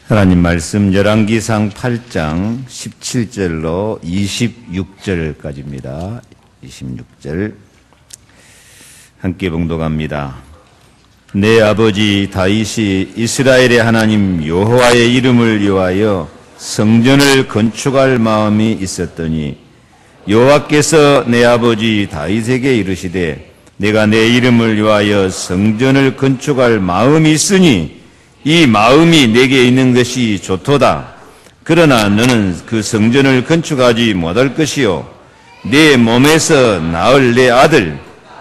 하나님 말씀 열왕기상 8장 17절로 26절까지입니다. 26절 함께 봉독합니다. 내 아버지 다윗이 이스라엘의 하나님 여호와의 이름을 위하여 성전을 건축할 마음이 있었더니 여호와께서 내 아버지 다윗에게 이르시되 내가 내 이름을 위하여 성전을 건축할 마음이 있으니 이 마음이 내게 있는 것이 좋도다. 그러나 너는 그 성전을 건축하지 못할 것이요 내 몸에서 낳을 내 아들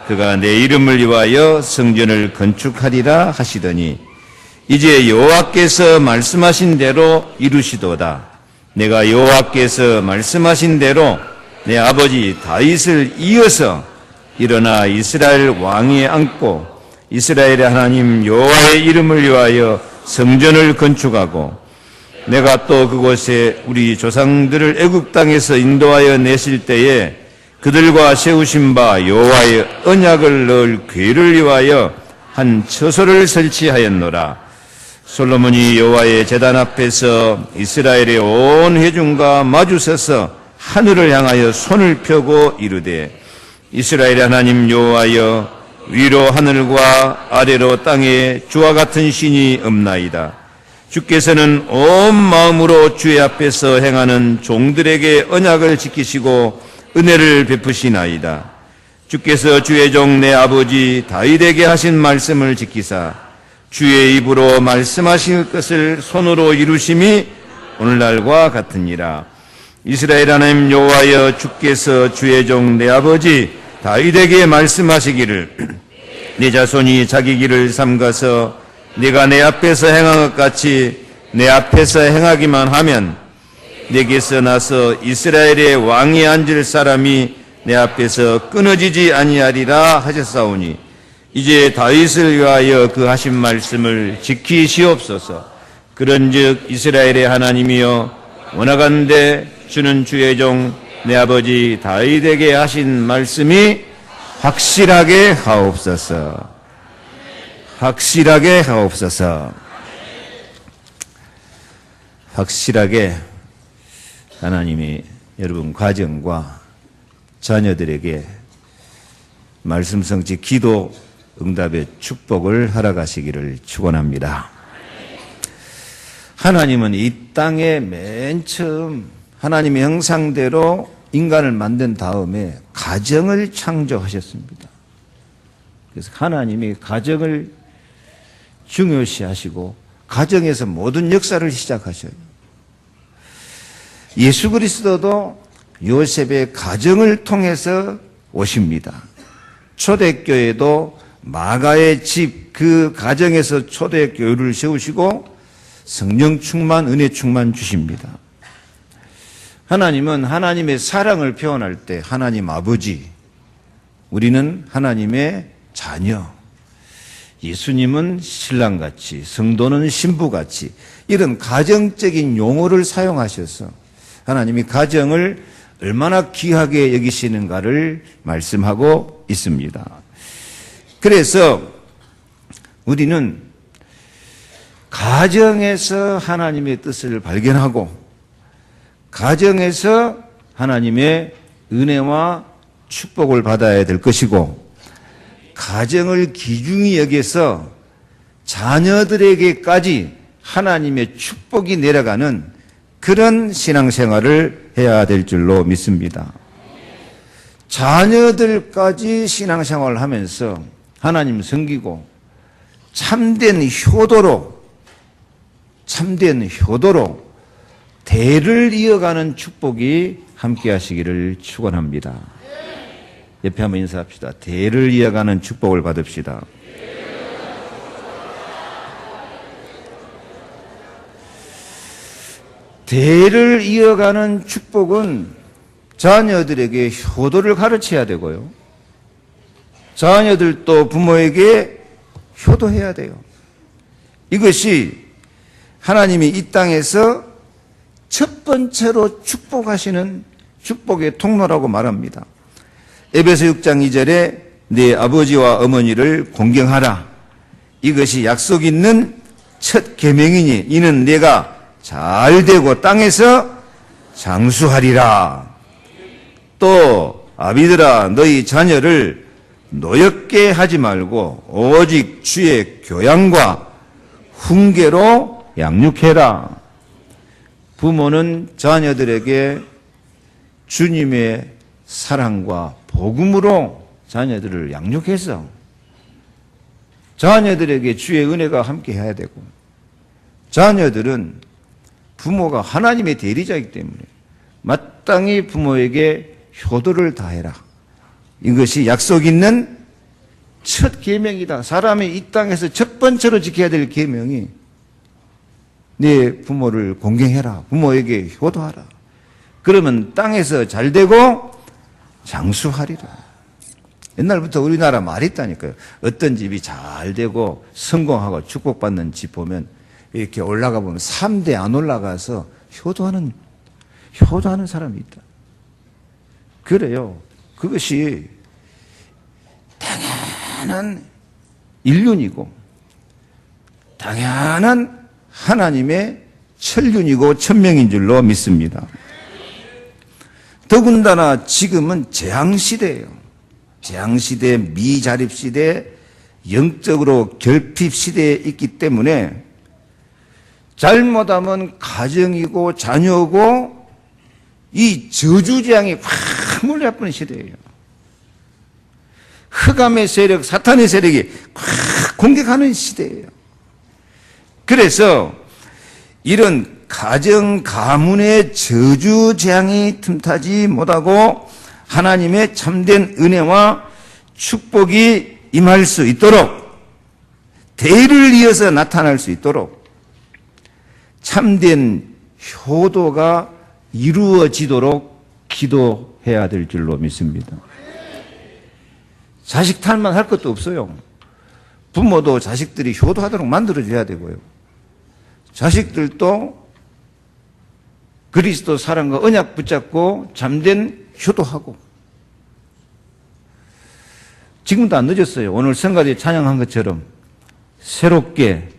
그가 내 이름을 위하여 성전을 건축하리라 하시더니 이제 여호와께서 말씀하신 대로 이루시도다. 내가 여호와께서 말씀하신 대로 내 아버지 다윗을 이어서 일어나 이스라엘 왕위에 앉고 이스라엘의 하나님 여호와의 이름을 위하여 성전을 건축하고 내가 또 그곳에 우리 조상들을 애굽 땅에서 인도하여 내실 때에 그들과 세우신 바 여호와의 언약을 넣을 궤를 위하여 한 처소를 설치하였노라. 솔로몬이 여호와의 제단 앞에서 이스라엘의 온 회중과 마주서서 하늘을 향하여 손을 펴고 이르되 이스라엘의 하나님 여호와여 위로 하늘과 아래로 땅에 주와 같은 신이 없나이다. 주께서는 온 마음으로 주의 앞에서 행하는 종들에게 언약을 지키시고 은혜를 베푸시나이다. 주께서 주의 종 내 아버지 다윗에게 하신 말씀을 지키사 주의 입으로 말씀하실 것을 손으로 이루심이 오늘날과 같으니라. 이스라엘 하나님 여호와여 주께서 주의 종 내 아버지 다윗에게 말씀하시기를 네 자손이 자기 길을 삼가서 네가 내 앞에서 행한 것 같이 내 앞에서 행하기만 하면 내게서 나서 이스라엘의 왕이 앉을 사람이 내 앞에서 끊어지지 아니하리라 하셨사오니 이제 다윗을 위하여 그 하신 말씀을 지키시옵소서. 그런즉 이스라엘의 하나님이여 원하건대 주는 주의 종 내 아버지 다윗에게 하신 말씀이 확실하게 하옵소서. 확실하게 하옵소서. 확실하게 하나님이 여러분 가정과 자녀들에게 말씀 성취 기도 응답의 축복을 허락하시기를 축원합니다. 하나님은 이 땅에 맨 처음 하나님의 형상대로 인간을 만든 다음에 가정을 창조하셨습니다. 그래서 하나님이 가정을 중요시하시고 가정에서 모든 역사를 시작하셔요. 예수 그리스도도 요셉의 가정을 통해서 오십니다. 초대교회도 마가의 집 그 가정에서 초대교회를 세우시고 성령 충만, 은혜 충만 주십니다. 하나님은 하나님의 사랑을 표현할 때 하나님 아버지, 우리는 하나님의 자녀, 예수님은 신랑같이, 성도는 신부같이 이런 가정적인 용어를 사용하셔서 하나님이 가정을 얼마나 귀하게 여기시는가를 말씀하고 있습니다. 그래서 우리는 가정에서 하나님의 뜻을 발견하고 가정에서 하나님의 은혜와 축복을 받아야 될 것이고 가정을 귀중히 여겨서 자녀들에게까지 하나님의 축복이 내려가는 그런 신앙생활을 해야 될 줄로 믿습니다. 자녀들까지 신앙생활을 하면서 하나님 섬기고 참된 효도로 대를 이어가는 축복이 함께 하시기를 축원합니다. 옆에 한번 인사합시다. 대를 이어가는 축복을 받읍시다. 대를 이어가는 축복은 자녀들에게 효도를 가르쳐야 되고요. 자녀들도 부모에게 효도해야 돼요. 이것이 하나님이 이 땅에서 첫 번째로 축복하시는 축복의 통로라고 말합니다. 에베소 6장 2절에 네 아버지와 어머니를 공경하라. 이것이 약속 있는 첫 계명이니 이는 내가 잘 되고 땅에서 장수하리라. 또 아비들아 너희 자녀를 노엽게 하지 말고 오직 주의 교양과 훈계로 양육해라. 부모는 자녀들에게 주님의 사랑과 복음으로 자녀들을 양육해서 자녀들에게 주의 은혜가 함께 해야 되고, 자녀들은 부모가 하나님의 대리자이기 때문에 마땅히 부모에게 효도를 다해라. 이것이 약속 있는 첫 계명이다. 사람이 이 땅에서 첫 번째로 지켜야 될 계명이 네 부모를 공경해라. 부모에게 효도하라. 그러면 땅에서 잘 되고 장수하리라. 옛날부터 우리나라 말이 있다니까요. 어떤 집이 잘 되고 성공하고 축복받는 집 보면 이렇게 올라가 보면 3대 안 올라가서 효도하는 사람이 있다. 그래요. 그것이 당연한 인륜이고 당연한 하나님의 천륜이고 천명인 줄로 믿습니다. 더군다나 지금은 재앙시대예요. 재앙시대, 미자립시대, 영적으로 결핍시대에 있기 때문에 잘못하면 가정이고 자녀고 이 저주재앙이 확 몰려버리는 시대예요. 흑암의 세력, 사탄의 세력이 확 공격하는 시대예요. 그래서 이런 가정, 가문의 저주재앙이 틈타지 못하고 하나님의 참된 은혜와 축복이 임할 수 있도록, 대를 이어서 나타날 수 있도록 참된 효도가 이루어지도록 기도해야 될 줄로 믿습니다. 자식 탈만 할 것도 없어요. 부모도 자식들이 효도하도록 만들어줘야 되고요. 자식들도 그리스도 사랑과 언약 붙잡고 참된 효도하고. 지금도 안 늦었어요. 오늘 성가대 찬양한 것처럼 새롭게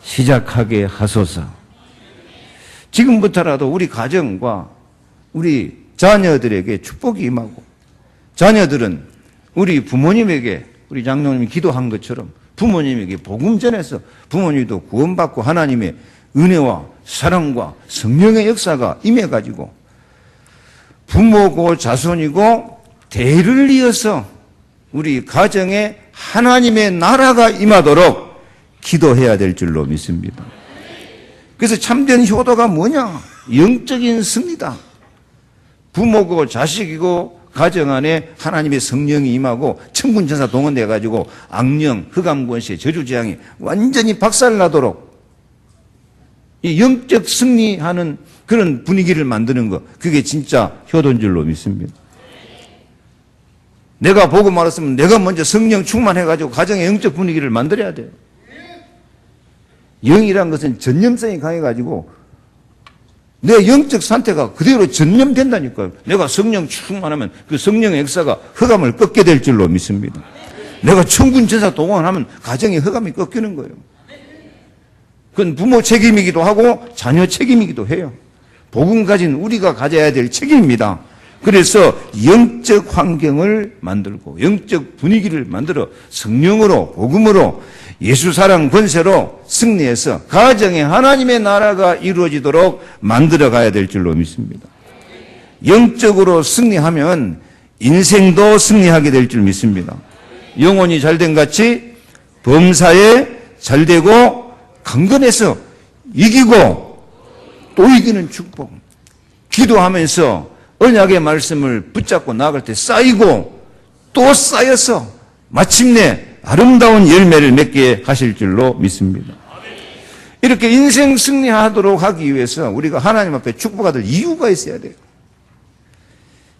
시작하게 하소서. 지금부터라도 우리 가정과 우리 자녀들에게 축복이 임하고, 자녀들은 우리 부모님에게, 우리 장로님이 기도한 것처럼 부모님에게 복음 전해서 부모님도 구원받고 하나님의 은혜와 사랑과 성령의 역사가 임해가지고 부모고 자손이고 대를 이어서 우리 가정에 하나님의 나라가 임하도록 기도해야 될 줄로 믿습니다. 그래서 참된 효도가 뭐냐? 영적인 승리다. 부모고 자식이고 가정 안에 하나님의 성령이 임하고 천군천사 동원돼가지고 악령, 흑암권세, 저주재앙이 완전히 박살나도록 이 영적 승리하는 그런 분위기를 만드는 것, 그게 진짜 효도인 줄로 믿습니다. 내가 보고 말았으면 내가 먼저 성령 충만해가지고 가정의 영적 분위기를 만들어야 돼요. 영이란 것은 전념성이 강해가지고 내 영적 상태가 그대로 전념된다니까요. 내가 성령 충만하면 그 성령의 역사가 흑암을 꺾게 될 줄로 믿습니다. 내가 천군천사 동원하면 가정의 흑암이 꺾이는 거예요. 그건 부모 책임이기도 하고 자녀 책임이기도 해요. 복음 가진 우리가 가져야 될 책임입니다. 그래서 영적 환경을 만들고 영적 분위기를 만들어 성령으로 복음으로 예수 사랑 권세로 승리해서 가정에 하나님의 나라가 이루어지도록 만들어 가야 될 줄로 믿습니다. 영적으로 승리하면 인생도 승리하게 될 줄 믿습니다. 영혼이 잘된 같이 범사에 잘되고 강건해서 이기고 또 이기는 축복. 기도하면서 언약의 말씀을 붙잡고 나아갈 때 쌓이고 또 쌓여서 마침내 아름다운 열매를 맺게 하실 줄로 믿습니다. 이렇게 인생 승리하도록 하기 위해서 우리가 하나님 앞에 축복받을 이유가 있어야 돼요.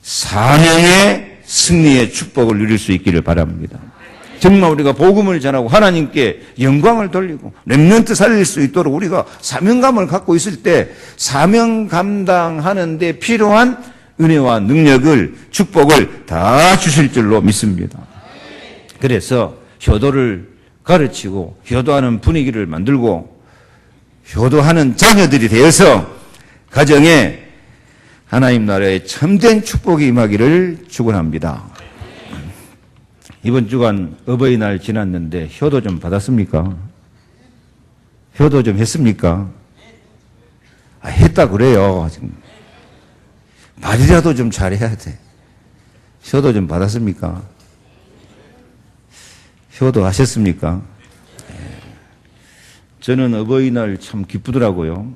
사명의 승리의 축복을 누릴 수 있기를 바랍니다. 정말 우리가 복음을 전하고 하나님께 영광을 돌리고 렘넌트 살릴 수 있도록 우리가 사명감을 갖고 있을 때 사명 감당하는 데 필요한 은혜와 능력을, 축복을 다 주실 줄로 믿습니다. 그래서 효도를 가르치고 효도하는 분위기를 만들고 효도하는 자녀들이 되어서 가정에 하나님 나라의 참된 축복이 임하기를 축원합니다. 이번 주간 어버이날 지났는데 효도 좀 받았습니까? 효도 좀 했습니까? 했다 그래요. 지금. 말이라도 좀 잘해야 돼. 효도 좀 받았습니까? 효도 하셨습니까? 저는 어버이날 참 기쁘더라고요.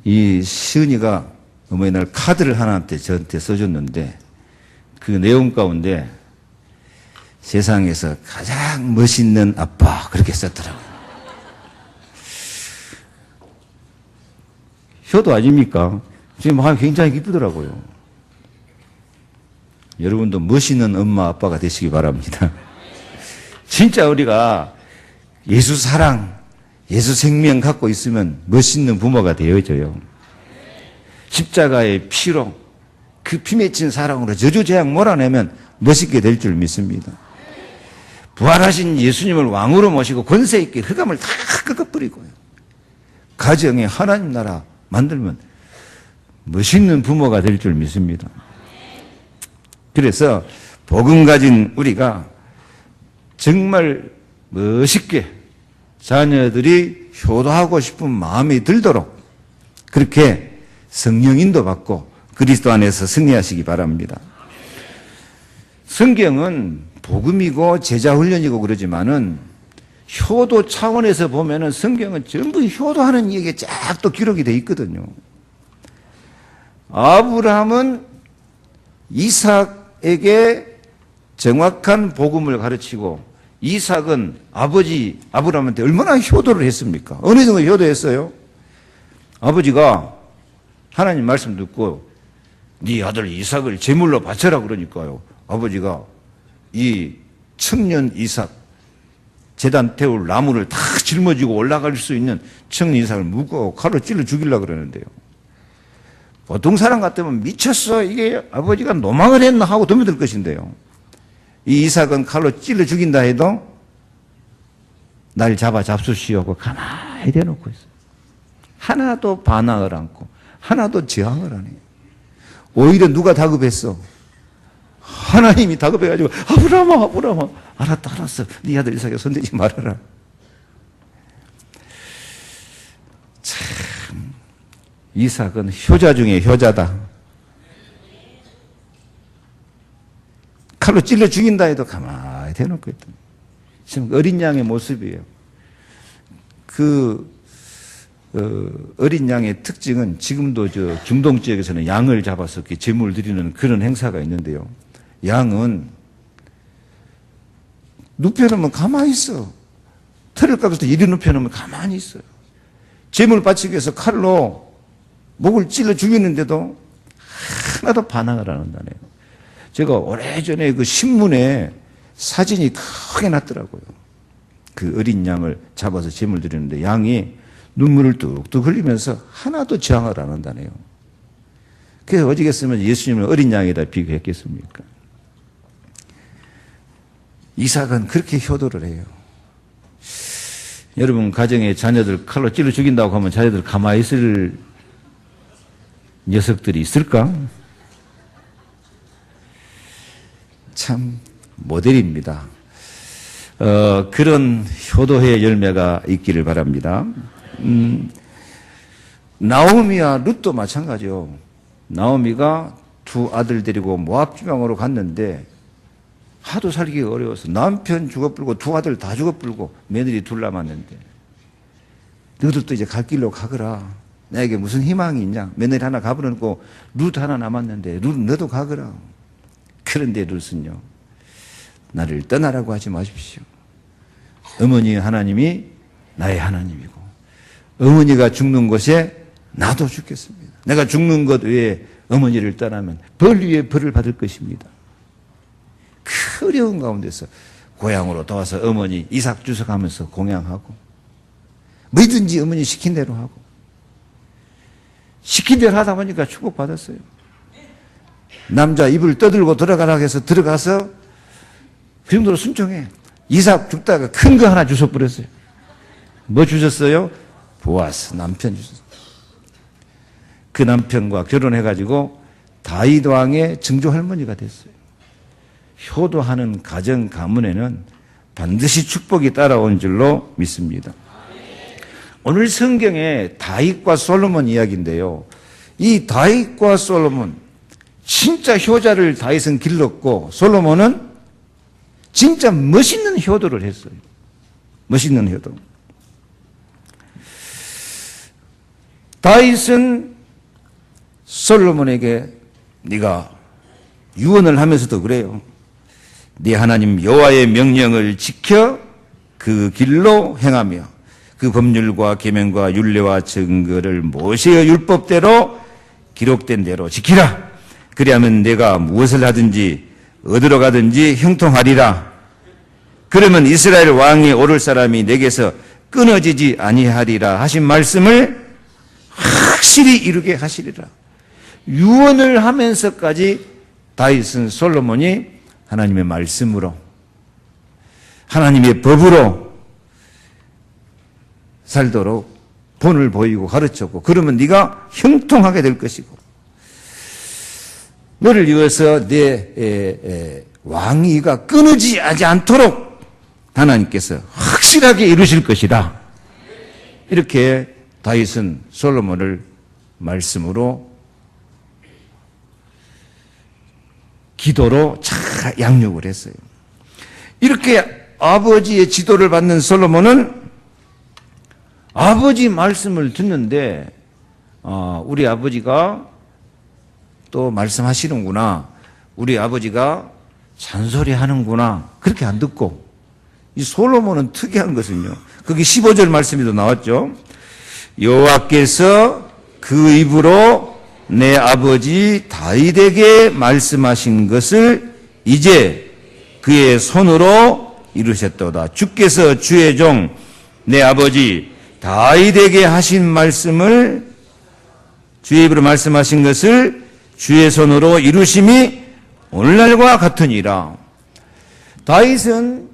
이 시은이가 어버이날 카드를 하나한테 저한테 써줬는데 그 내용 가운데 세상에서 가장 멋있는 아빠 그렇게 썼더라고요. 효도 아닙니까? 지금 굉장히 기쁘더라고요. 여러분도 멋있는 엄마 아빠가 되시기 바랍니다. 진짜 우리가 예수 사랑, 예수 생명 갖고 있으면 멋있는 부모가 되어져요. 십자가의 피로 그 피 맺힌 사랑으로 저주재앙 몰아내면 멋있게 될 줄 믿습니다. 부활하신 예수님을 왕으로 모시고 권세 있게 흑암을 다 꺾어버리고요. 가정에 하나님 나라 만들면 멋있는 부모가 될 줄 믿습니다. 그래서 복음 가진 우리가 정말 멋있게 자녀들이 효도하고 싶은 마음이 들도록 그렇게 성령 인도받고 그리스도 안에서 승리하시기 바랍니다. 성경은 복음이고 제자훈련이고 그러지만은 효도 차원에서 보면은 성경은 전부 효도하는 얘기가 쫙 또 기록이 되어 있거든요. 아브라함은 이삭에게 정확한 복음을 가르치고 이삭은 아버지 아브라함한테 얼마나 효도를 했습니까? 어느 정도 효도했어요? 아버지가 하나님 말씀 듣고 네 아들 이삭을 제물로 바쳐라 그러니까요. 아버지가 이 청년 이삭 제단 태울 나무를 다 짊어지고 올라갈 수 있는 청년 이삭을 묶고 칼로 찔러 죽이려고 그러는데요. 보통 사람 같으면 미쳤어. 이게 아버지가 노망을 했나 하고 덤벼들 것인데요. 이 이삭은 칼로 찔러 죽인다 해도 날 잡아 잡수시오 하고 가만히 대놓고 있어요. 하나도 반항을 않고 하나도 저항을 안 해요. 오히려 누가 다급했어? 하나님이 다급해가지고 아브라함아 알았어 네 아들 이삭에 손대지 말아라. 참 이삭은 효자 중에 효자다. 칼로 찔러 죽인다 해도 가만히 대놓고 있다. 지금 어린 양의 모습이에요. 어린 양의 특징은 지금도 저 중동 지역에서는 양을 잡아서 이렇게 제물 드리는 그런 행사가 있는데요. 양은 눕혀놓으면 가만히 있어. 털을 깎아서 이리 눕혀놓으면 가만히 있어요. 제물 바치기 위해서 칼로 목을 찔러 죽이는데도 하나도 반항을 안 한다네요. 제가 오래전에 그 신문에 사진이 크게 났더라고요. 그 어린 양을 잡아서 제물 드리는데 양이 눈물을 뚝뚝 흘리면서 하나도 저항을 안 한다네요. 그래서 어지겠으면 예수님을 어린 양에다 비교했겠습니까? 이삭은 그렇게 효도를 해요. 여러분 가정에 자녀들 칼로 찔러 죽인다고 하면 자녀들 가만히 있을 녀석들이 있을까? 참 모델입니다. 그런 효도의 열매가 있기를 바랍니다. 나오미와 룻도 마찬가지요. 나오미가 두 아들 데리고 모압 지방으로 갔는데 하도 살기가 어려워서 남편 죽어불고 두 아들 다 죽어불고 며느리 둘 남았는데 너희들도 이제 갈 길로 가거라. 나에게 무슨 희망이 있냐. 며느리 하나 가버렸고 룻 하나 남았는데 룻 너도 가거라. 그런데 룻은요. 나를 떠나라고 하지 마십시오. 어머니 하나님이 나의 하나님이고 어머니가 죽는 곳에 나도 죽겠습니다. 내가 죽는 것 외에 어머니를 떠나면 벌 위에 벌을 받을 것입니다. 그 어려운 가운데서 고향으로 돌아와서 어머니 이삭 주석하면서 공양하고 뭐든지 어머니 시킨 대로 하고 시킨 대로 하다 보니까 축복받았어요. 남자 입을 떠들고 들어가라고 해서 들어가서 그 정도로 순종해. 이삭 죽다가 큰 거 하나 주워버렸어요. 뭐 주셨어요? 보아스 남편이 있었어요. 그 남편과 결혼해가지고 다윗 왕의 증조 할머니가 됐어요. 효도하는 가정 가문에는 반드시 축복이 따라온 줄로 믿습니다. 오늘 성경에 다윗과 솔로몬 이야기인데요. 이 다윗과 솔로몬, 진짜 효자를 다윗은 길렀고 솔로몬은 진짜 멋있는 효도를 했어요. 멋있는 효도. 다윗은 솔로몬에게 네가 유언을 하면서도 그래요. 네 하나님 여호와의 명령을 지켜 그 길로 행하며 그 법률과 계명과 율례와 증거를 모세의 율법대로 기록된 대로 지키라. 그리하면 내가 무엇을 하든지 어디로 가든지 형통하리라. 그러면 이스라엘 왕이 오를 사람이 내게서 끊어지지 아니하리라 하신 말씀을 확실히 이루게 하시리라. 유언을 하면서까지 다윗은 솔로몬이 하나님의 말씀으로 하나님의 법으로 살도록 본을 보이고 가르쳤고, 그러면 네가 형통하게 될 것이고 너를 위해서 내 왕위가 끊어지지 않도록 하나님께서 확실하게 이루실 것이다. 이렇게 다윗은 솔로몬을 말씀으로 기도로 잘 양육을 했어요. 이렇게 아버지의 지도를 받는 솔로몬은 아버지 말씀을 듣는데 우리 아버지가 또 말씀하시는구나, 우리 아버지가 잔소리하는구나, 그렇게 안 듣고, 이 솔로몬은 특이한 것은요, 거기 15절 말씀에도 나왔죠. 여호와께서 그 입으로 내 아버지 다윗에게 말씀하신 것을 이제 그의 손으로 이루셨도다. 주께서 주의 종 내 아버지 다윗에게 하신 말씀을, 주의 입으로 말씀하신 것을 주의 손으로 이루심이 오늘날과 같으니라. 다윗은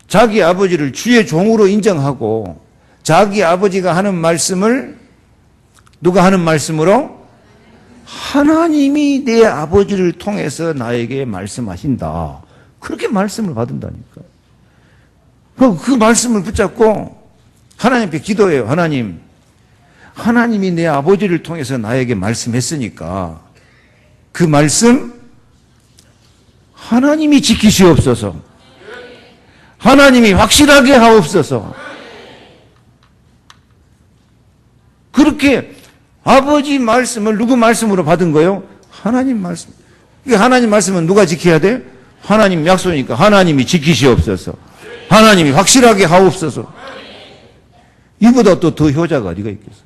자기 아버지를 주의 종으로 인정하고 자기 아버지가 하는 말씀을 누가 하는 말씀으로? 하나님이 내 아버지를 통해서 나에게 말씀하신다. 그렇게 말씀을 받은다니까. 그 말씀을 붙잡고 하나님께 기도해요. 하나님이 내 아버지를 통해서 나에게 말씀했으니까 그 말씀 하나님이 지키시옵소서. 하나님이 확실하게 하옵소서. 그렇게 아버지 말씀을 누구 말씀으로 받은 거예요? 하나님 말씀. 하나님 말씀은 누가 지켜야 돼? 하나님 약속이니까 하나님이 지키시옵소서. 하나님이 확실하게 하옵소서. 이보다 또 더 효자가 어디가 있겠어요?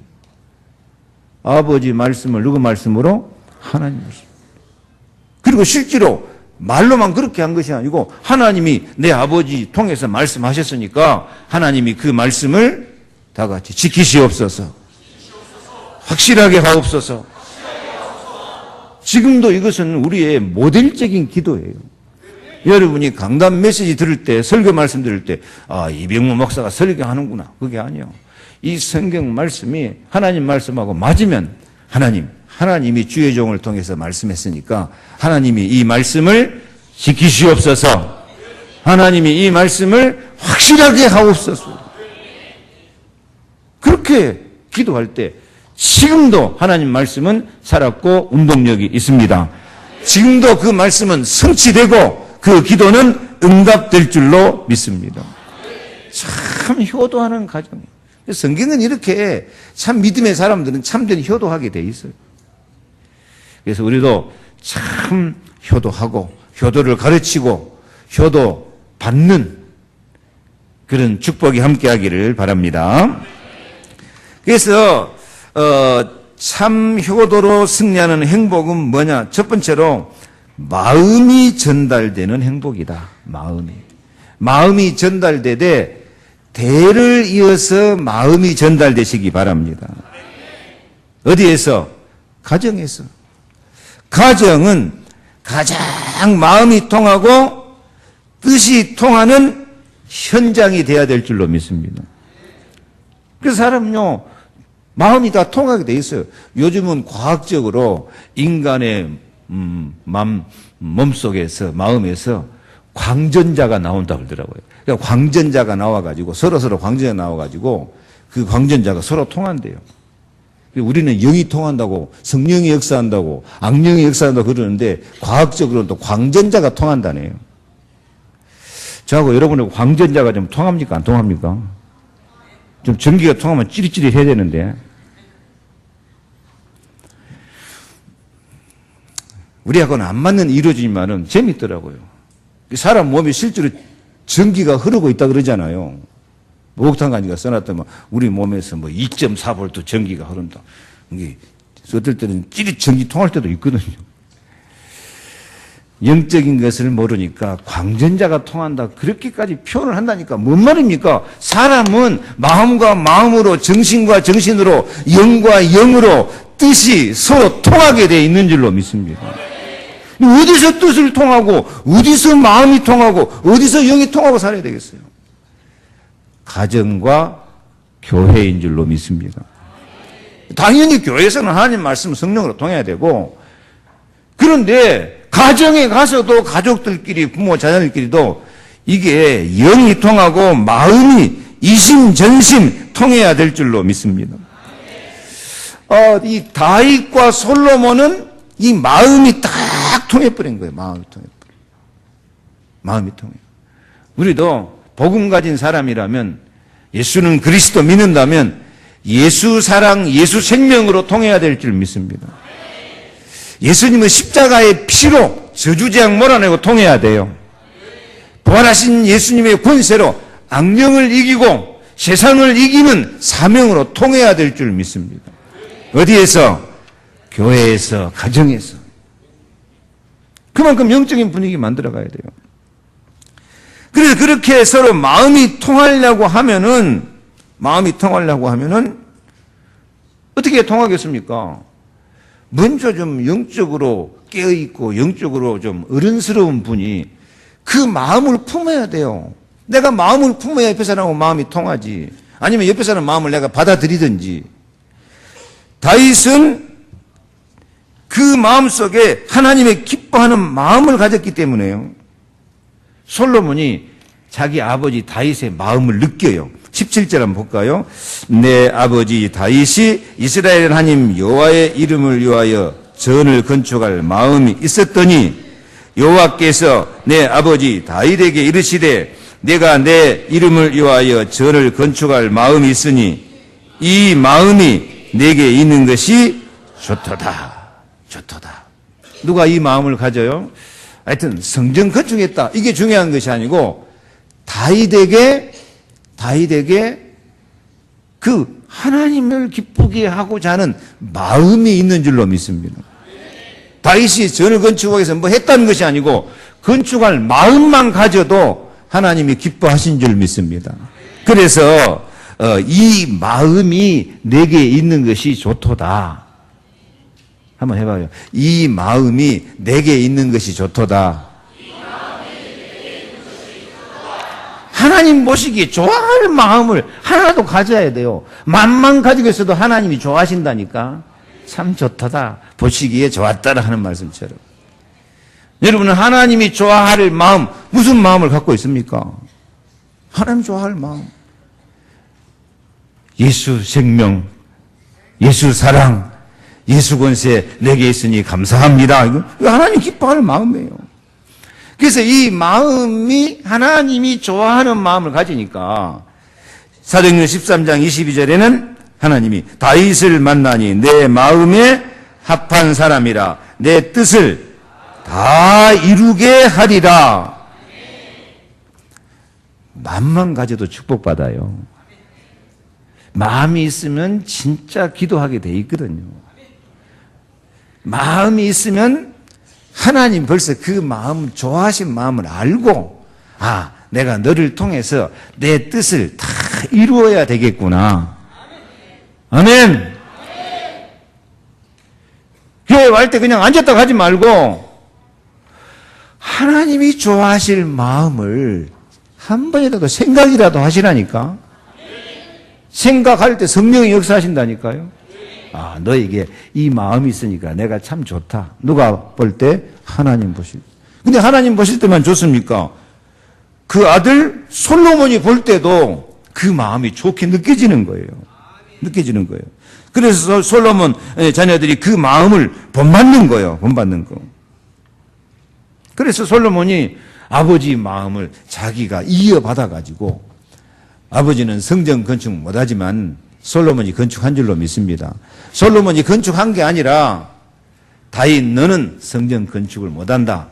아버지 말씀을 누구 말씀으로? 하나님 말씀. 그리고 실제로 말로만 그렇게 한 것이 아니고 하나님이 내 아버지 통해서 말씀하셨으니까 하나님이 그 말씀을 다 같이 지키시옵소서. 확실하게 하옵소서. 지금도 이것은 우리의 모델적인 기도예요. 여러분이 강단 메시지 들을 때, 설교 말씀 들을 때, 이병무 목사가 설교하는구나. 그게 아니에요. 이 성경 말씀이 하나님 말씀하고 맞으면 하나님이 주의 종을 통해서 말씀했으니까 하나님이 이 말씀을 지키시옵소서. 하나님이 이 말씀을 확실하게 하옵소서. 그렇게 기도할 때 지금도 하나님 말씀은 살았고 운동력이 있습니다. 지금도 그 말씀은 성취되고 그 기도는 응답될 줄로 믿습니다. 참 효도하는 가정이에요. 성경은 이렇게 참 믿음의 사람들은 참된 효도하게 돼 있어요. 그래서 우리도 참 효도하고 효도를 가르치고 효도 받는 그런 축복이 함께하기를 바랍니다. 그래서 참 효도로 승리하는 행복은 뭐냐? 첫 번째로 마음이 전달되는 행복이다. 마음이 전달되되 대를 이어서 마음이 전달되시기 바랍니다. 어디에서? 가정에서. 가정은 가장 마음이 통하고 뜻이 통하는 현장이 돼야 될 줄로 믿습니다. 그 사람은요, 마음이 다 통하게 돼 있어요. 요즘은 과학적으로 인간의 몸속에서, 마음에서 광전자가 나온다고 그러더라고요. 그러니까 광전자가 나와가지고, 서로 광전자가 나와가지고, 그 광전자가 서로 통한대요. 우리는 영이 통한다고, 성령이 역사한다고, 악령이 역사한다고 그러는데, 과학적으로는 또 광전자가 통한다네요. 저하고 여러분하고 광전자가 좀 통합니까? 안 통합니까? 좀 전기가 통하면 찌릿찌릿 해야 되는데. 우리하고는 안 맞는 이루어지지만은 재밌더라고요. 사람 몸에 실제로 전기가 흐르고 있다 그러잖아요. 목욕탕 가니까 써놨더만 우리 몸에서 뭐 2.4V 전기가 흐른다. 이게 어떨 때는 찌릿 전기 통할 때도 있거든요. 영적인 것을 모르니까 광전자가 통한다. 그렇게까지 표현을 한다니까. 뭔 말입니까? 사람은 마음과 마음으로, 정신과 정신으로, 영과 영으로 뜻이 서로 통하게 되어 있는 줄로 믿습니다. 어디서 뜻을 통하고, 어디서 마음이 통하고, 어디서 영이 통하고 살아야 되겠어요? 가정과 교회인 줄로 믿습니다. 당연히 교회에서는 하나님 말씀 성령으로 통해야 되고, 그런데 가정에 가서도 가족들끼리, 부모 자녀들끼리도 이게 영이 통하고 마음이 이심전심 통해야 될 줄로 믿습니다. 이 다윗과 솔로몬은 이 마음이 딱 통해버린 거예요. 마음이 통해요. 우리도 복음 가진 사람이라면, 예수는 그리스도 믿는다면 예수 사랑, 예수 생명으로 통해야 될 줄 믿습니다. 예수님은 십자가의 피로 저주재앙 몰아내고 통해야 돼요. 부활하신 예수님의 권세로 악령을 이기고 세상을 이기는 사명으로 통해야 될 줄 믿습니다. 어디에서? 교회에서, 가정에서. 그만큼 영적인 분위기 만들어가야 돼요. 그래서 그렇게 서로 마음이 통하려고 하면은 어떻게 통하겠습니까? 먼저 좀 영적으로 깨어있고 영적으로 좀 어른스러운 분이 그 마음을 품어야 돼요. 내가 마음을 품어야 옆에 사람하고 마음이 통하지. 아니면 옆에 사람 마음을 내가 받아들이든지. 다윗은 그 마음 속에 하나님의 기뻐하는 마음을 가졌기 때문에요. 솔로몬이 자기 아버지 다윗의 마음을 느껴요. 17절 한번 볼까요? 내 아버지 다윗이 이스라엘 하나님 여호와의 이름을 위하여 전을 건축할 마음이 있었더니 여호와께서 내 아버지 다윗에게 이르시되 내가 내 이름을 위하여 전을 건축할 마음이 있으니 이 마음이 내게 있는 것이 좋도다. 누가 이 마음을 가져요? 하여튼 성전 건축했다. 이게 중요한 것이 아니고 다윗에게 그 하나님을 기쁘게 하고자 하는 마음이 있는 줄로 믿습니다. 다윗이 전을 건축하기 위해서 뭐 했다는 것이 아니고 건축할 마음만 가져도 하나님이 기뻐하신 줄 믿습니다. 그래서 이 마음이 내게 있는 것이 좋도다. 한번 해봐요. 이 마음이 내게 있는 것이 좋도다. 하나님 보시기에 좋아할 마음을 하나도 가져야 돼요. 마음만 가지고 있어도 하나님이 좋아하신다니까. 참 좋다다. 보시기에 좋았다라 하는 말씀처럼. 여러분은 하나님이 좋아할 마음, 무슨 마음을 갖고 있습니까? 하나님 좋아할 마음. 예수 생명, 예수 사랑, 예수 권세 내게 있으니 감사합니다. 이거 하나님 기뻐할 마음이에요. 그래서 이 마음이 하나님이 좋아하는 마음을 가지니까 사도행전 13장 22절에는 하나님이 다윗을 만나니 내 마음에 합한 사람이라 내 뜻을 다 이루게 하리라. 마음만 가져도 축복받아요. 마음이 있으면 진짜 기도하게 돼 있거든요. 마음이 있으면 하나님 벌써 그 마음, 좋아하신 마음을 알고, 아, 내가 너를 통해서 내 뜻을 다 이루어야 되겠구나. 아멘. 교회 갈 때 그냥 앉았다 가지 말고, 하나님이 좋아하실 마음을 한 번이라도 생각이라도 하시라니까. 생각할 때 성령이 역사하신다니까요. 아, 너에게 이 마음이 있으니까 내가 참 좋다. 누가 볼 때? 하나님 보실 때. 근데 하나님 보실 때만 좋습니까? 그 아들 솔로몬이 볼 때도 그 마음이 좋게 느껴지는 거예요. 느껴지는 거예요. 그래서 솔로몬 자녀들이 그 마음을 본받는 거예요. 본받는 거. 그래서 솔로몬이 아버지 마음을 자기가 이어받아가지고, 아버지는 성전 건축 못하지만 솔로몬이 건축한 줄로 믿습니다. 솔로몬이 건축한 게 아니라, 다윗 너는 성전 건축을 못한다.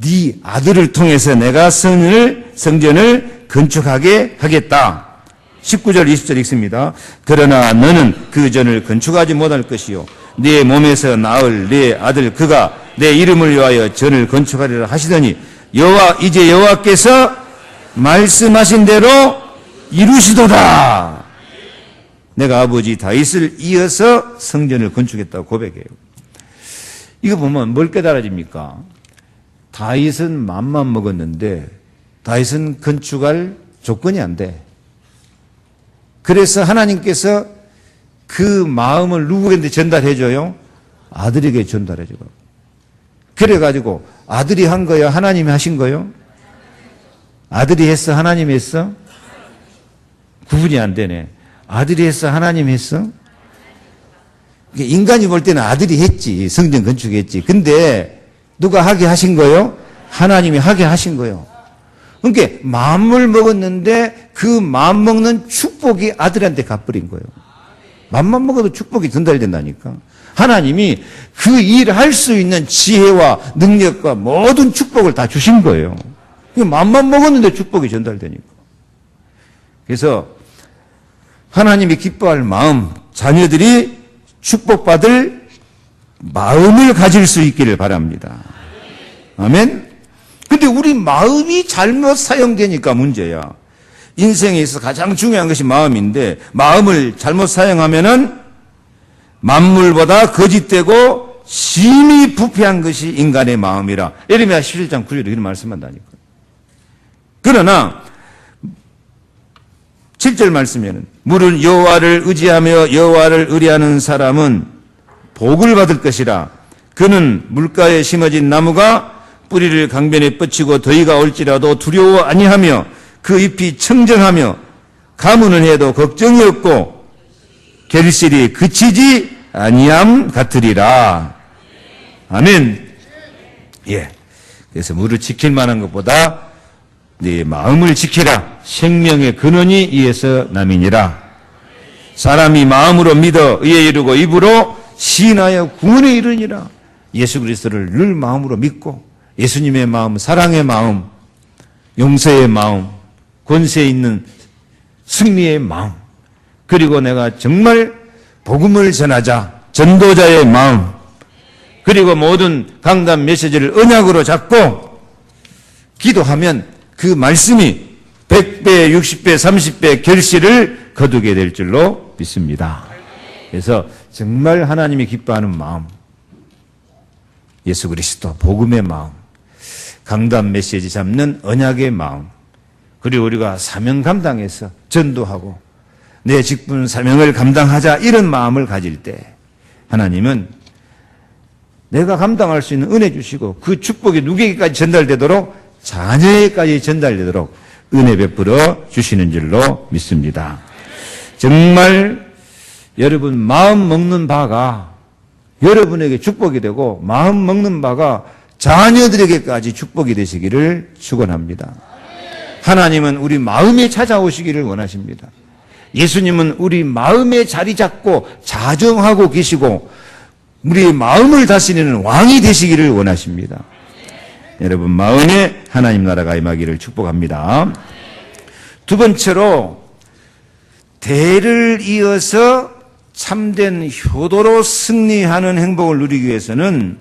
네 아들을 통해서 내가 성전을 건축하게 하겠다. 19절 20절 읽습니다. 그러나 너는 그 전을 건축하지 못할 것이요 네 몸에서 나을 네 아들 그가 내 이름을 위하여 전을 건축하리라 하시더니 이제 여호와께서 말씀하신 대로 이루시도다. 내가 아버지 다윗을 이어서 성전을 건축했다고 고백해요. 이거 보면 뭘 깨달아집니까? 다윗은 맘만 먹었는데 다윗은 건축할 조건이 안 돼. 그래서 하나님께서 그 마음을 누구에게 전달해줘요? 아들에게 전달해줘요. 그래가지고 아들이 한 거예요? 하나님이 하신 거예요? 아들이 했어? 하나님이 했어? 구분이 안 되네. 아들이 했어? 하나님이 했어? 인간이 볼 때는 아들이 했지. 성전 건축했지. 근데 누가 하게 하신 거예요? 하나님이 하게 하신 거예요. 그러니까 마음을 먹었는데 그 마음 먹는 축복이 아들한테 갚버린 거예요. 마음만 먹어도 축복이 전달된다니까. 하나님이 그 일을 할 수 있는 지혜와 능력과 모든 축복을 다 주신 거예요. 마음만 먹었는데 축복이 전달되니까. 그래서 하나님이 기뻐할 마음, 자녀들이 축복받을 마음을 가질 수 있기를 바랍니다. 아멘. 근데 우리 마음이 잘못 사용되니까 문제야. 인생에 있어서 가장 중요한 것이 마음인데 마음을 잘못 사용하면은 만물보다 거짓되고 심히 부패한 것이 인간의 마음이라. 예레미야 17장 9절에 이런 말씀한다니까. 그러나 7절 말씀에는 물은 여호와를 의지하며 여호와를 의뢰하는 사람은 복을 받을 것이라. 그는 물가에 심어진 나무가 뿌리를 강변에 뻗치고 더위가 올지라도 두려워 아니하며 그 잎이 청정하며 가무는 해도 걱정이 없고 결실이 그치지 아니함 같으리라. 아멘. 예. 그래서 물을 지킬 만한 것보다 네 마음을 지키라. 생명의 근원이 이에서 남이니라. 사람이 마음으로 믿어 의에 이르고 입으로 시인하여 구원에 이르니라. 예수 그리스도를 늘 마음으로 믿고 예수님의 마음, 사랑의 마음, 용서의 마음, 권세 있는 승리의 마음, 그리고 내가 정말 복음을 전하자, 전도자의 마음, 그리고 모든 강단 메시지를 언약으로 잡고 기도하면 그 말씀이 100배, 60배, 30배 결실을 거두게 될 줄로 믿습니다. 그래서 정말 하나님이 기뻐하는 마음, 예수 그리스도 복음의 마음, 강단 메시지 잡는 언약의 마음, 그리고 우리가 사명 감당해서 전도하고 내 직분 사명을 감당하자 이런 마음을 가질 때 하나님은 내가 감당할 수 있는 은혜 주시고 그 축복이 누구에게까지 전달되도록 자녀에게까지 전달되도록 은혜 베풀어 주시는 줄로 믿습니다. 정말 여러분 마음 먹는 바가 여러분에게 축복이 되고 마음 먹는 바가 자녀들에게까지 축복이 되시기를 축원합니다. 하나님은 우리 마음에 찾아오시기를 원하십니다. 예수님은 우리 마음에 자리 잡고 자정하고 계시고 우리 마음을 다스리는 왕이 되시기를 원하십니다. 여러분 마음에 하나님 나라가 임하기를 축복합니다. 두 번째로 대를 이어서 참된 효도로 승리하는 행복을 누리기 위해서는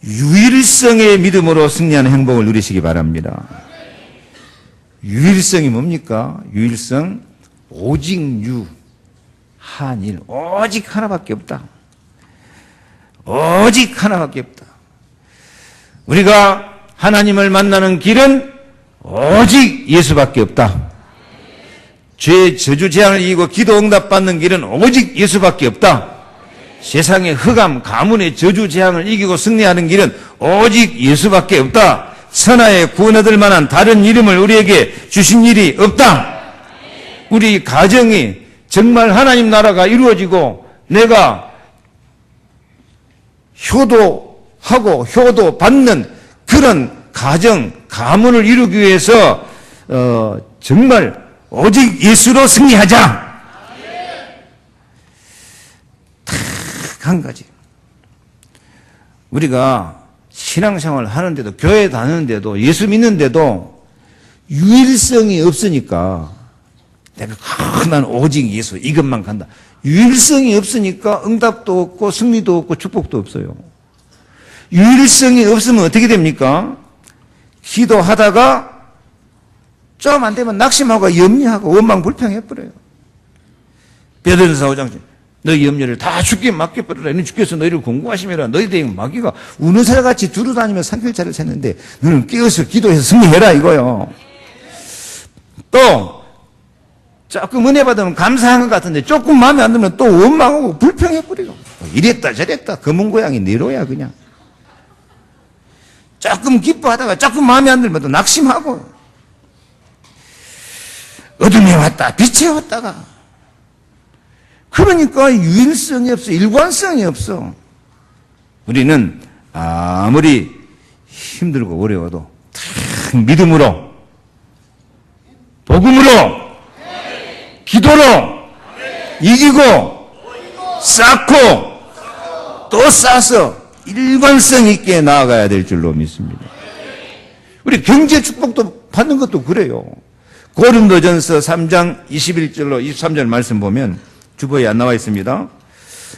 유일성의 믿음으로 승리하는 행복을 누리시기 바랍니다. 유일성이 뭡니까? 유일성, 오직 유, 한일, 오직 하나밖에 없다. 오직 하나밖에 없다. 우리가 하나님을 만나는 길은 오직 예수밖에 없다. 죄 저주 재앙을 이기고 기도 응답받는 길은 오직 예수밖에 없다. 세상의 흑암 가문의 저주 재앙을 이기고 승리하는 길은 오직 예수밖에 없다. 천하에 구원 얻을 만한 다른 이름을 우리에게 주신 일이 없다. 우리 가정이 정말 하나님 나라가 이루어지고 내가 효도하고 효도받는 그런 가정, 가문을 이루기 위해서 정말 오직 예수로 승리하자. 딱 한 가지. 우리가 신앙생활을 하는데도, 교회 다니는데도, 예수 믿는데도 유일성이 없으니까 내가 난 오직 예수 이것만 간다. 유일성이 없으니까 응답도 없고 승리도 없고 축복도 없어요. 유일성이 없으면 어떻게 됩니까? 기도하다가 좀 안 되면 낙심하고 염려하고 원망불평해버려요. 베드로전서 5장 너희 염려를 다 주께 맡겨버려라. 너희 주께서 너희를 공고하심이라. 너희 대행 마귀가 우는 새같이 두루다니며 산길자를 샜는데 너는 깨어서 기도해서 승리해라 이거요. 또 조금 은혜 받으면 감사한 것 같은데 조금 마음에 안 들면 또 원망하고 불평해버리고 이랬다 저랬다 검은 고양이 네로야 그냥. 조금 기뻐하다가 조금 마음에 안 들면 또 낙심하고 어둠에 왔다 빛에 왔다가 그러니까 유일성이 없어. 일관성이 없어. 우리는 아무리 힘들고 어려워도 탁 믿음으로 복음으로 기도로 이기고 쌓고 또 쌓아서 일관성 있게 나아가야 될 줄로 믿습니다. 우리 경제 축복도 받는 것도 그래요. 고린도전서 3장 21절로 23절 말씀 보면 주보에 안 나와 있습니다.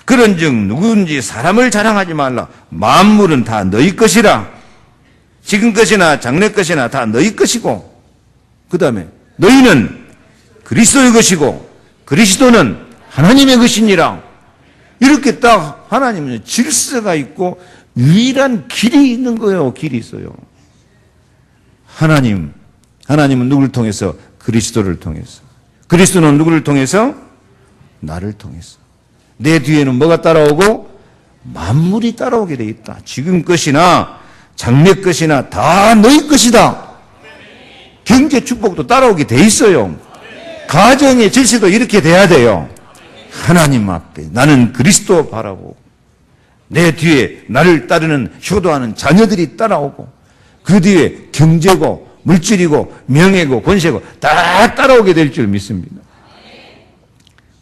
그런즉 누구든지 사람을 자랑하지 말라. 만물은 다 너희 것이라. 지금 것이나 장래 것이나 다 너희 것이고 그 다음에 너희는 그리스도의 것이고 그리스도는 하나님의 것이니라. 이렇게 딱 하나님은 질서가 있고 유일한 길이 있는 거예요. 길이 있어요. 하나님은 누구를 통해서? 그리스도를 통해서. 그리스도는 누구를 통해서? 나를 통해서. 내 뒤에는 뭐가 따라오고? 만물이 따라오게 돼 있다. 지금 것이나 장래 것이나 다 너희 것이다. 경제 축복도 따라오게 돼 있어요. 가정의 질서도 이렇게 돼야 돼요. 하나님 앞에 나는 그리스도 바라보고 내 뒤에 나를 따르는 효도하는 자녀들이 따라오고 그 뒤에 경제고 물질이고 명예고 권세고 다 따라오게 될 줄 믿습니다.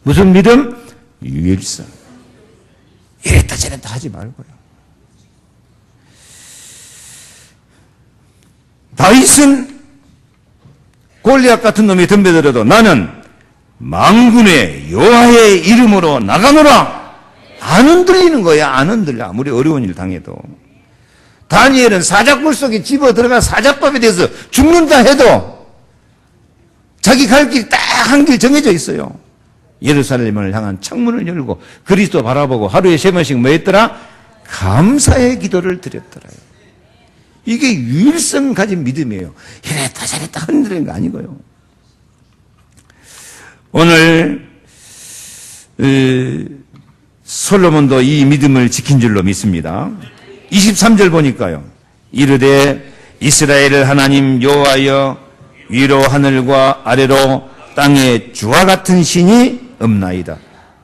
무슨 믿음? 유일성. 이랬다 저랬다 하지 말고요. 다윗은 골리앗 같은 놈이 덤벼들어도 나는 만군의 여호와의 이름으로 나가노라. 안 흔들리는 거야. 안 흔들려. 아무리 어려운 일 당해도. 다니엘은 사자굴 속에 집어 들어가 사자법에 대해서 죽는다 해도 자기 갈 길 딱 한 길 정해져 있어요. 예루살렘을 향한 창문을 열고 그리스도 바라보고 하루에 3번씩 뭐 했더라? 감사의 기도를 드렸더라. 이게 유일성 가진 믿음이에요. 이랬다 저랬다 흔들리는 거 아니고요. 오늘 솔로몬도 이 믿음을 지킨 줄로 믿습니다. 23절 보니까요. 이르되 이스라엘을 하나님 여호와여 위로 하늘과 아래로 땅에 주와 같은 신이 없나이다.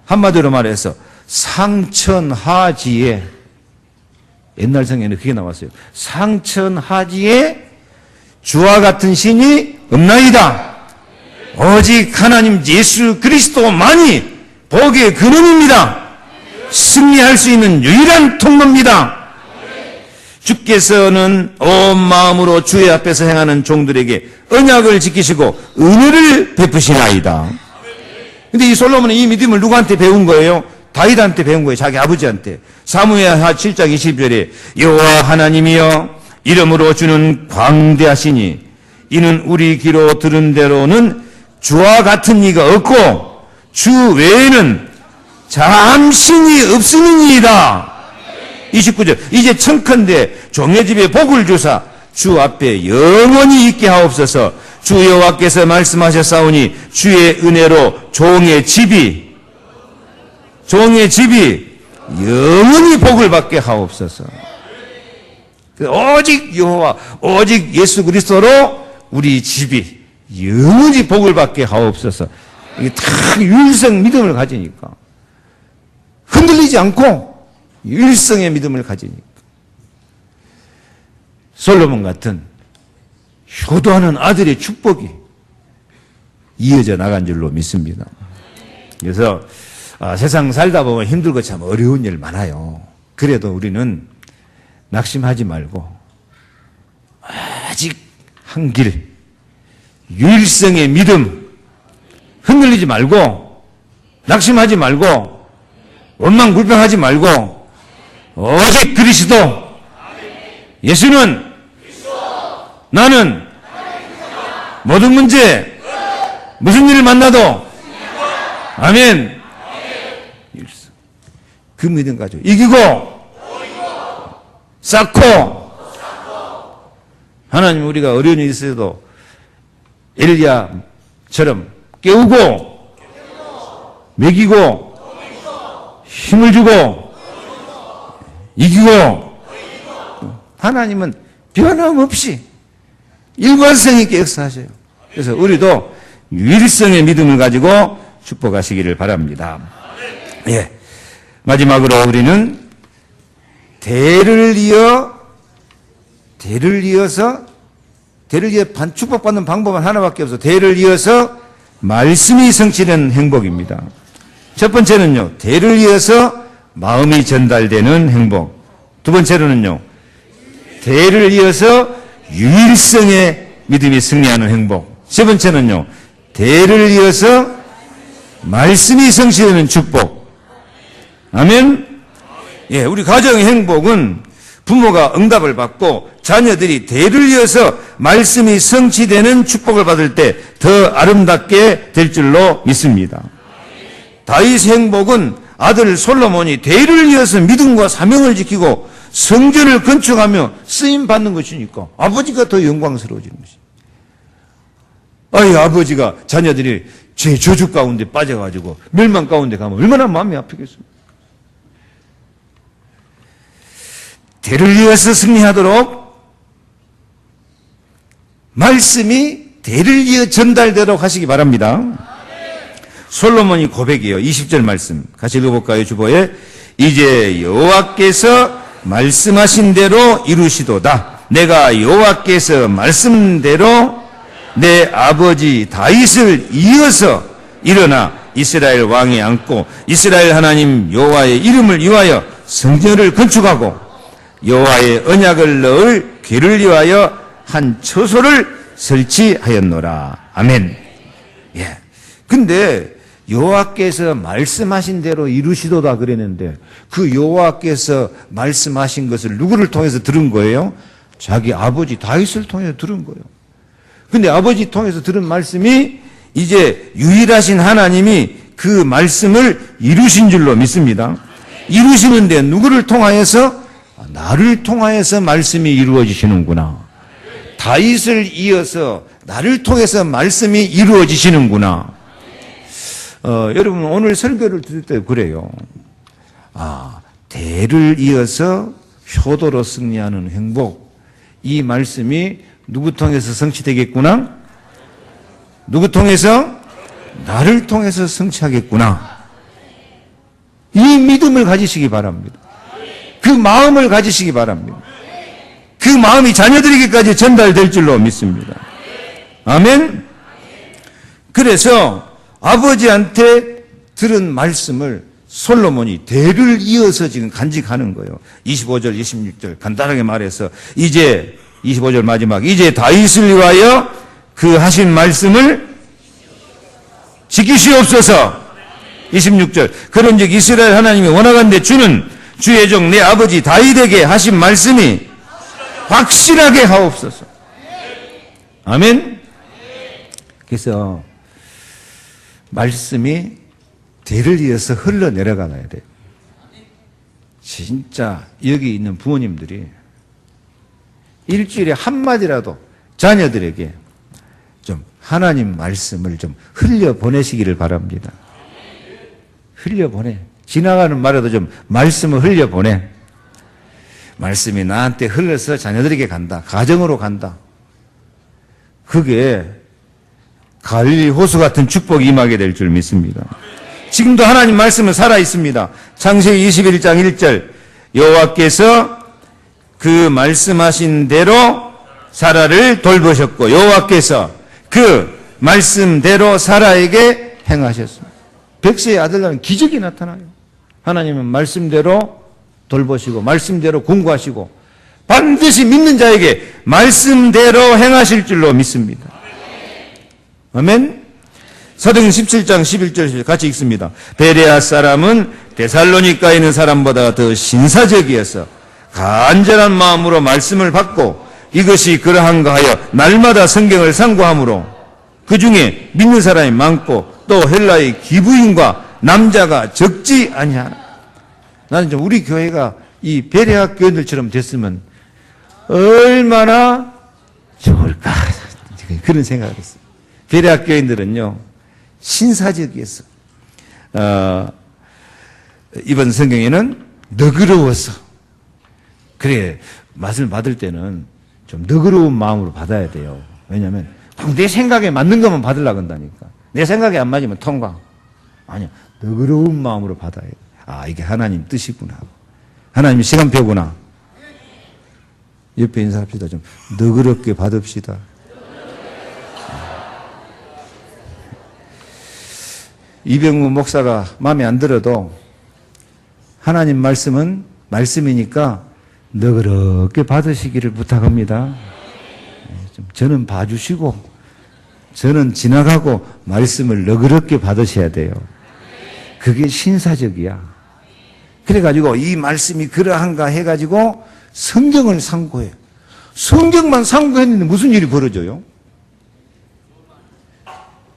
한마디로 말해서 상천하지에, 옛날 성경에는 그게 나왔어요. 상천하지에 주와 같은 신이 없나이다. 오직 하나님 예수 그리스도만이 복의 근원입니다. 승리할 수 있는 유일한 통로입니다. 주께서는 온 마음으로 주의 앞에서 행하는 종들에게 언약을 지키시고 은혜를 베푸시나이다. 근데 이 솔로몬은 이 믿음을 누구한테 배운 거예요? 다윗한테 배운 거예요. 자기 아버지한테. 사무엘하 7장 20절에 여호와 하나님이여 이름으로 주는 광대하시니 이는 우리 귀로 들은 대로는 주와 같은 이가 없고 주 외에는 잠신이 없음이니이다. 29절 이제 청컨대 종의 집에 복을 주사 주 앞에 영원히 있게 하옵소서. 주 여호와께서 말씀하셨사오니 주의 은혜로 종의 집이 영원히 복을 받게 하옵소서. 오직 여호와, 오직 예수 그리스도로 우리 집이 영원히 복을 받게 하옵소서. 이게 다 유일성 믿음을 가지니까 흔들리지 않고 유일성의 믿음을 가지니까 솔로몬 같은 효도하는 아들의 축복이 이어져 나간 줄로 믿습니다. 그래서 세상 살다 보면 힘들고 참 어려운 일 많아요. 그래도 우리는 낙심하지 말고 아직 한 길, 유일성의 믿음, 흔들리지 말고 낙심하지 말고 원망불평하지 말고 오직 그리스도, 예수는, 나는 모든 문제, 무슨 일을 만나도 아멘. 그 믿음 가지고 이기고 쌓고 하나님 우리가 어려운 일이 있어도 엘리야처럼 깨우고 먹이고 힘을 주고 이기고 하나님은 변함없이 일관성 있게 역사하셔요. 그래서 우리도 유일성의 믿음을 가지고 축복하시기를 바랍니다. 예. 마지막으로 우리는 대를 이어 축복받는 방법은 하나밖에 없어. 대를 이어서 말씀이 성취되는 행복입니다. 첫 번째는요, 대를 이어서 마음이 전달되는 행복. 두 번째로는요, 대를 이어서 유일성의 믿음이 승리하는 행복. 세 번째는요, 대를 이어서 말씀이 성취되는 축복. 아멘. 예, 우리 가정의 행복은 부모가 응답을 받고 자녀들이 대를 이어서 말씀이 성취되는 축복을 받을 때 더 아름답게 될 줄로 믿습니다. 다윗의 행복은 아들 솔로몬이 대를 이어서 믿음과 사명을 지키고 성전을 건축하며 쓰임 받는 것이니까 아버지가 더 영광스러워지는 것이죠. 아이, 아버지가 자녀들이 제 저주 가운데 빠져가지고 멸망 가운데 가면 얼마나 마음이 아프겠습니까? 대를 이어서 승리하도록 말씀이 대를 이어 전달되도록 하시기 바랍니다. 솔로몬이 고백이에요. 20절 말씀 같이 읽어볼까요? 주보에 이제 여호와께서 말씀하신 대로 이루시도다. 내가 여호와께서 말씀대로 내 아버지 다윗을 이어서 일어나 이스라엘 왕에 앉고 이스라엘 하나님 여호와의 이름을 위하여 성전을 건축하고 여호와의 언약을 넣을 궤를 위하여 한 처소를 설치하였노라. 아멘. 예. 근데 여호와께서 말씀하신 대로 이루시도다 그랬는데 그 여호와께서 말씀하신 것을 누구를 통해서 들은 거예요? 자기 아버지 다윗을 통해서 들은 거예요. 근데 아버지 통해서 들은 말씀이 이제 유일하신 하나님이 그 말씀을 이루신 줄로 믿습니다. 이루시는데 누구를 통하여서? 나를 통하여서 말씀이 이루어지시는구나. 다윗을 이어서 나를 통해서 말씀이 이루어지시는구나. 여러분 오늘 설교를 들을 때 그래요. 대를 이어서 효도로 승리하는 행복. 이 말씀이 누구 통해서 성취되겠구나? 누구 통해서? 나를 통해서 성취하겠구나. 이 믿음을 가지시기 바랍니다. 그 마음을 가지시기 바랍니다. 그 마음이 자녀들에게까지 전달될 줄로 믿습니다. 아멘. 그래서 아버지한테 들은 말씀을 솔로몬이 대를 이어서 지금 간직하는 거예요. 25절, 26절 간단하게 말해서 이제 25절 마지막 이제 다윗을 위하여 그 하신 말씀을 지키시옵소서. 26절 그런즉 이스라엘 하나님이 원하건대 주는 주의 종 내 아버지 다윗에게 하신 말씀이 확실하게 하옵소서. 아멘. 그래서 말씀이 대를 이어서 흘러내려가야 돼요. 진짜 여기 있는 부모님들이 일주일에 한마디라도 자녀들에게 좀 하나님 말씀을 좀 흘려보내시기를 바랍니다. 흘려보내. 지나가는 말에도 좀 말씀을 흘려보내. 말씀이 나한테 흘러서 자녀들에게 간다. 가정으로 간다. 그게 갈릴리 호수 같은 축복이 임하게 될 줄 믿습니다. 지금도 하나님 말씀은 살아있습니다. 창세기 21장 1절 여호와께서 그 말씀하신 대로 사라를 돌보셨고 여호와께서 그 말씀대로 사라에게 행하셨습니다. 백세의 아들라는 기적이 나타나요. 하나님은 말씀대로 돌보시고 말씀대로 공부하시고 반드시 믿는 자에게 말씀대로 행하실 줄로 믿습니다. 아멘. 사도행 17장 11절 같이 읽습니다. 베레아 사람은 데살로니가에 있는 사람보다 더 신사적이어서 간절한 마음으로 말씀을 받고 이것이 그러한가 하여 날마다 성경을 상고하므로 그 중에 믿는 사람이 많고 또 헬라의 기부인과 남자가 적지 아니하나. 나는 좀 우리 교회가 이 베레아 교인들처럼 됐으면 얼마나 좋을까 그런 생각을 했어요. 베레아 교인들은요 신사적이었어. 이번 성경에는 너그러워서. 그래 말씀을 받을 때는 좀 너그러운 마음으로 받아야 돼요. 왜냐하면 내 생각에 맞는 것만 받으려고 한다니까. 내 생각에 안 맞으면 통과. 아니야. 너그러운 마음으로 받아야 돼. 아, 이게 하나님 뜻이구나. 하나님 시간표구나. 옆에 인사합시다. 좀 너그럽게 받읍시다. 이병우 목사가 마음에 안 들어도 하나님 말씀은 말씀이니까 너그럽게 받으시기를 부탁합니다. 좀 저는 봐주시고 저는 지나가고 말씀을 너그럽게 받으셔야 돼요. 그게 신사적이야. 그래가지고 이 말씀이 그러한가 해가지고 성경을 상고해. 성경만 상고했는데 무슨 일이 벌어져요?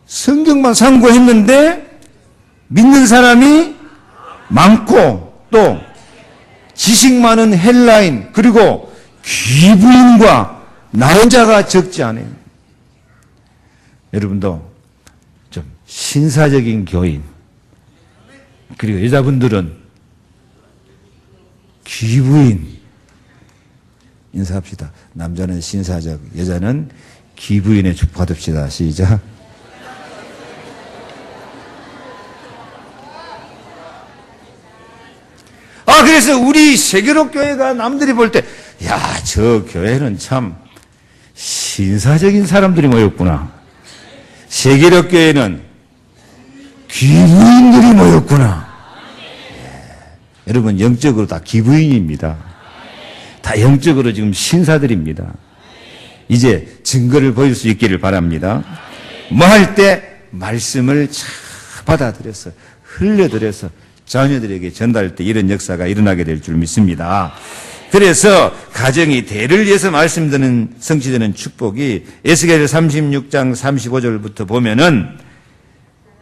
성경만 상고했는데 믿는 사람이 많고 또 지식 많은 헬라인 그리고 귀부인과 남자가 적지 않아요. 여러분도 좀 신사적인 교인 그리고 여자분들은 귀부인 인사합시다. 남자는 신사적, 여자는 귀부인의 축복 받읍시다. 시작. 그래서 우리 세계로 교회가 남들이 볼 때, 야, 저 교회는 참 신사적인 사람들이 모였구나. 세계로 교회는 귀부인들이 모였구나. 여러분, 영적으로 다 귀부인입니다. 다 영적으로 지금 신사들입니다. 이제 증거를 보일 수 있기를 바랍니다. 뭐 할 때 말씀을 잘 받아들여서, 흘려들여서 자녀들에게 전달할 때 이런 역사가 일어나게 될 줄 믿습니다. 그래서 가정이 대를 위해서 말씀드리는 성취되는 축복이 에스겔 36장 35절부터 보면은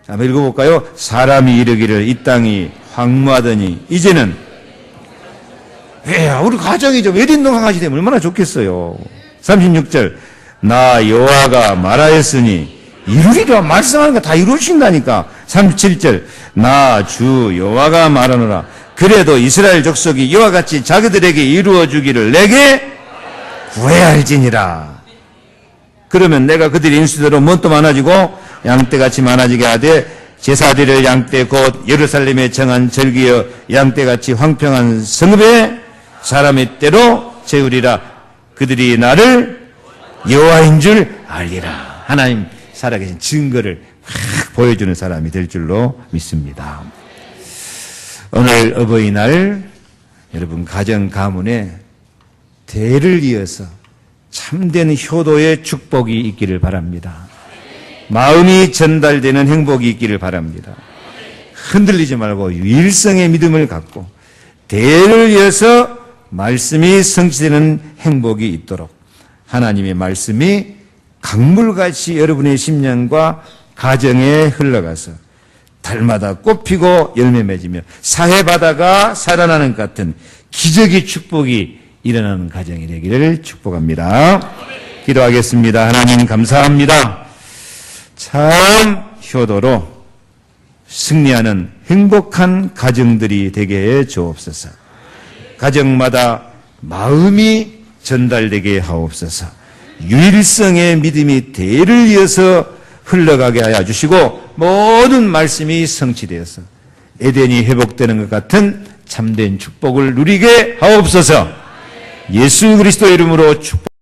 한번 읽어볼까요? 사람이 이르기를 이 땅이 황무하더니 이제는 우리 가정이 좀 외린동강아지 되면 얼마나 좋겠어요. 36절 나 여호와가 말하였으니 이루리라. 말씀하는 거 다 이루신다니까. 37절 나 주 여호와가 말하노라. 그래도 이스라엘 족속이 이와 같이 자기들에게 이루어 주기를 내게 구해야 할지니라. 그러면 내가 그들의 인수대로 뭣도 많아지고 양떼같이 많아지게 하되 제사드릴 양떼 곧 예루살렘에 정한 절기여 양떼같이 황평한 성읍에 사람의 때로 재우리라. 그들이 나를 여호와인 줄 알리라. 하나님 살아계신 증거를 확 보여주는 사람이 될 줄로 믿습니다. 오늘 어버이날 여러분 가정 가문에 대를 이어서 참된 효도의 축복이 있기를 바랍니다. 마음이 전달되는 행복이 있기를 바랍니다. 흔들리지 말고 일성의 믿음을 갖고 대를 이어서 말씀이 성취되는 행복이 있도록 하나님의 말씀이 강물같이 여러분의 심령과 가정에 흘러가서 달마다 꽃피고 열매 맺으며 사회바다가 살아나는 것 같은 기적의 축복이 일어나는 가정이 되기를 축복합니다. 기도하겠습니다. 하나님 감사합니다. 참 효도로 승리하는 행복한 가정들이 되게 해 주옵소서. 가정마다 마음이 전달되게 하옵소서. 유일성의 믿음이 대를 이어서 흘러가게 하여 주시고 모든 말씀이 성취되어서 에덴이 회복되는 것 같은 참된 축복을 누리게 하옵소서. 예수 그리스도 이름으로 축복